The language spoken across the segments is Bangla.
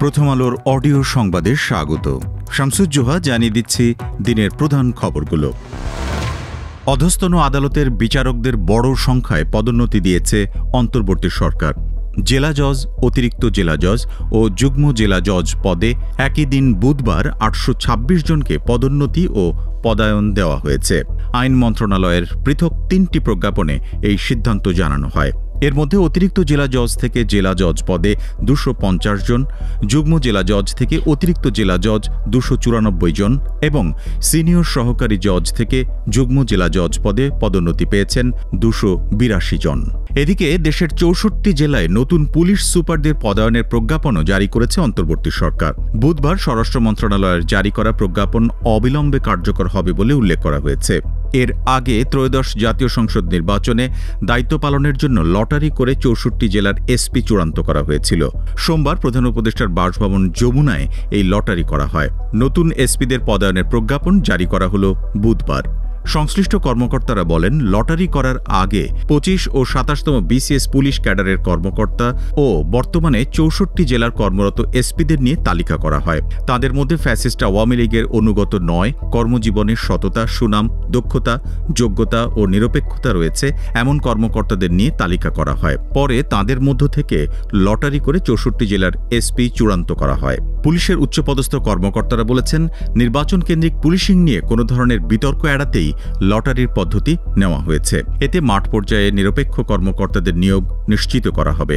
প্রথম আলোর অডিও সংবাদে স্বাগত। শামসুজ্জোহা জানিয়ে দিচ্ছি দিনের প্রধান খবরগুলো। অধস্তন আদালতের বিচারকদের বড় সংখ্যায় পদোন্নতি দিয়েছে অন্তর্বর্তী সরকার। জেলা জজ, অতিরিক্ত জেলা জজ ও যুগ্ম জেলা জজ পদে একই দিন বুধবার ৮২৬ জনকে পদোন্নতি ও পদায়ন দেওয়া হয়েছে। আইন মন্ত্রণালয়ের পৃথক ৩টি প্রজ্ঞাপনে এই সিদ্ধান্ত জানানো হয়। এর মধ্যে অতিরিক্ত জেলা জজ থেকে জেলা জজ পদে ২৫০ জন, যুগ্ম জেলা জজ থেকে অতিরিক্ত জেলা জজ ২৯৪ জন এবং সিনিয়র সহকারী জজ থেকে যুগ্ম জেলা জজ পদে পদোন্নতি পেয়েছেন ২৮২ জন। এদিকে দেশের ৬৪ জেলায় নতুন পুলিশ সুপারদের পদায়নের প্রজ্ঞাপনও জারি করেছে অন্তর্বর্তী সরকার। বুধবার স্বরাষ্ট্র মন্ত্রণালয়ের জারি করা প্রজ্ঞাপন অবিলম্বে কার্যকর হবে বলে উল্লেখ করা হয়েছে। এর আগে ত্রয়োদশ জাতীয় সংসদ নির্বাচনে দায়িত্ব পালনের জন্য লটারি করে ৬৪ জেলার এসপি চূড়ান্ত করা হয়েছিল। সোমবার প্রধান উপদেষ্টার বাসভবন যমুনায় এই লটারি করা হয়। নতুন এসপিদের পদায়নের প্রজ্ঞাপন জারি করা হল বুধবার। সংশ্লিষ্ট কর্মকর্তারা বলেন, লটারি করার আগে ২৫ ও ২৭তম বিসিএস পুলিশ ক্যাডারের কর্মকর্তা ও বর্তমানে ৬৪ জেলার কর্মরত এসপিদের নিয়ে তালিকা করা হয়। তাদের মধ্যে ফ্যাসিস্ট আওয়ামী লীগের অনুগত নয়, কর্মজীবনের সততা, সুনাম, দক্ষতা, যোগ্যতা ও নিরপেক্ষতা রয়েছে এমন কর্মকর্তাদের নিয়ে তালিকা করা হয়। পরে তাদের মধ্য থেকে লটারি করে ৬৪ জেলার এসপি চূড়ান্ত করা হয়। পুলিশের উচ্চপদস্থ কর্মকর্তারা বলেছেন, নির্বাচন কেন্দ্রিক পুলিশিং নিয়ে কোনো ধরনের বিতর্ক এড়াতেই লটারির পদ্ধতি নেওয়া হয়েছে। এতে মাঠ পর্যায়ে নিরপেক্ষ কর্মকর্তাদের নিয়োগ নিশ্চিত করা হবে।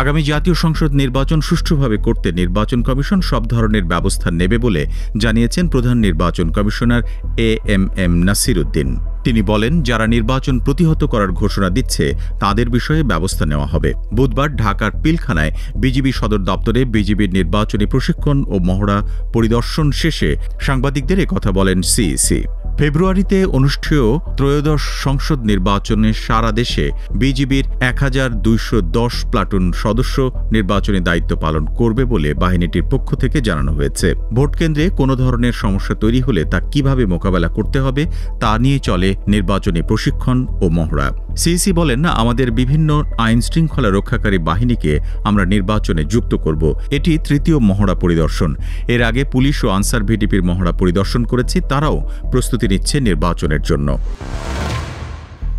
আগামী জাতীয় সংসদ নির্বাচন সুষ্ঠুভাবে করতে নির্বাচন কমিশন সব ধরনের ব্যবস্থা নেবে বলে জানিয়েছেন প্রধান নির্বাচন কমিশনার এএমএম নাসির উদ্দিন। তিনি বলেন, যারা নির্বাচন প্রতিহত করার ঘোষণা দিচ্ছে তাদের বিষয়ে ব্যবস্থা নেওয়া হবে। বুধবার ঢাকার পিলখানায় বিজিবি সদর দপ্তরে বিজিবির নির্বাচনী প্রশিক্ষণ ও মহড়া পরিদর্শন শেষে সাংবাদিকদের একথা বলেন সিইসি। ফেব্রুয়ারিতে অনুষ্ঠেয় ত্রয়োদশ সংসদ নির্বাচনে সারা দেশে বিজিবির ১২১০ প্লাটুন সদস্য নির্বাচনী দায়িত্ব পালন করবে বলে বাহিনীটির পক্ষ থেকে জানানো হয়েছে। ভোটকেন্দ্রে কোনো ধরনের সমস্যা তৈরি হলে তা কিভাবে মোকাবেলা করতে হবে তা নিয়ে চলে নির্বাচনী প্রশিক্ষণ ও মহড়া। সিইসি বলেন, আমাদের বিভিন্ন আইন শৃঙ্খলা রক্ষাকারী বাহিনীকে আমরা নির্বাচনে যুক্ত করব। এটি তৃতীয় মহড়া পরিদর্শন। এর আগে পুলিশ ও আনসার ভিডিপির মহড়া পরিদর্শন করেছি, তারাও প্রস্তুতি নিচ্ছে নির্বাচনের জন্য।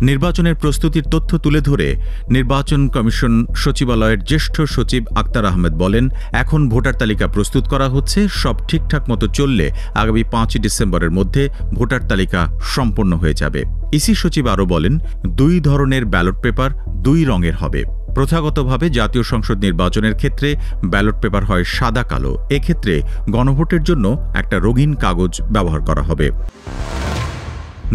নির্বাচনের প্রস্তুতির তথ্য তুলে ধরে নির্বাচন কমিশন সচিবালয়ের জ্যেষ্ঠ সচিব আক্তার আহমেদ বলেন, এখন ভোটার তালিকা প্রস্তুত করা হচ্ছে। সব ঠিকঠাক মতো চললে আগামী ৫ ডিসেম্বরের মধ্যে ভোটার তালিকা সম্পন্ন হয়ে যাবে। ইসি সচিব আরও বলেন, ২ ধরনের ব্যালট পেপার ২ রঙের হবে। প্রথাগতভাবে জাতীয় সংসদ নির্বাচনের ক্ষেত্রে ব্যালট পেপার হয় সাদা কালো। এক্ষেত্রে গণভোটের জন্য একটা রঙিন কাগজ ব্যবহার করা হবে।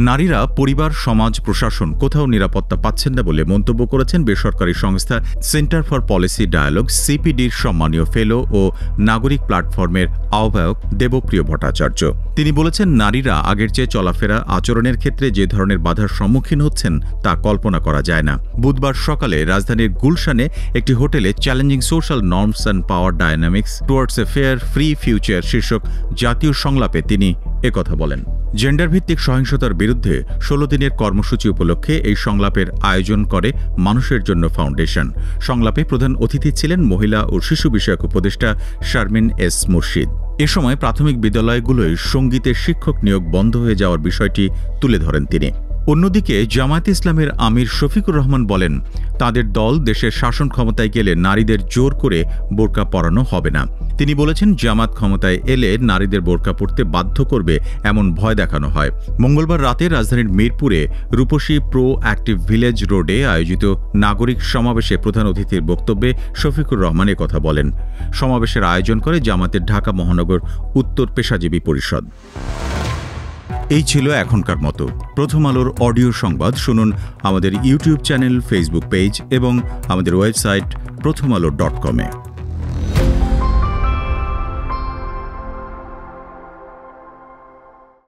নারীরা পরিবার, সমাজ, প্রশাসন কোথাও নিরাপত্তা পাচ্ছেন না বলে মন্তব্য করেছেন বেসরকারি সংস্থা সেন্টার ফর পলিসি ডায়ালগ সিপিডির সম্মানীয় ফেলো ও নাগরিক প্ল্যাটফর্মের আহ্বায়ক দেবপ্রিয় ভট্টাচার্য। তিনি বলেছেন, নারীরা আগের চেয়ে চলাফেরা, আচরণের ক্ষেত্রে যে ধরনের বাধার সম্মুখীন হচ্ছেন তা কল্পনা করা যায় না। বুধবার সকালে রাজধানীর গুলশানে একটি হোটেলে challenging social norms and power dynamics towards a fair free future শীর্ষক জাতীয় সংলাপে তিনি একথা বলেন। জেন্ডার ভিত্তিক সহিংসতার বিরুদ্ধে ১৬ দিনের কর্মসূচি উপলক্ষে এই সংলাপের আয়োজন করে মানুষের জন্য ফাউন্ডেশন। সংলাপে প্রধান অতিথি ছিলেন মহিলা ও শিশু বিষয়ক উপদেষ্টা শারমিন এস মুর্শিদ। এ সময় প্রাথমিক বিদ্যালয়গুলোয় সঙ্গীতের শিক্ষক নিয়োগ বন্ধ হয়ে যাওয়ার বিষয়টি তুলে ধরেন তিনি। অন্যদিকে জামায়াতে ইসলামের আমির শফিকুর রহমান বলেন, তাদের দল দেশের শাসন ক্ষমতায় গেলে নারীদের জোর করে বোরকা পরানো হবে না। তিনি বলেছেন, জামাত ক্ষমতায় এলে নারীদের বোরকা পরতে বাধ্য করবে এমন ভয় দেখানো হয়। মঙ্গলবার রাতে রাজধানীর মিরপুরে রূপসী প্রো অ্যাক্টিভ ভিলেজ রোডে আয়োজিত নাগরিক সমাবেশে প্রধান অতিথির বক্তব্যে শফিকুর রহমান কথা বলেন। সমাবেশের আয়োজন করে জামাতের ঢাকা মহানগর উত্তর পেশাজীবী পরিষদ। এই ছিল এখনকার মতো প্রথম আলোর অডিও সংবাদ। শুনুন আমাদের ইউটিউব চ্যানেল, ফেসবুক পেজ এবং আমাদের ওয়েবসাইট prothomalo.com-এ।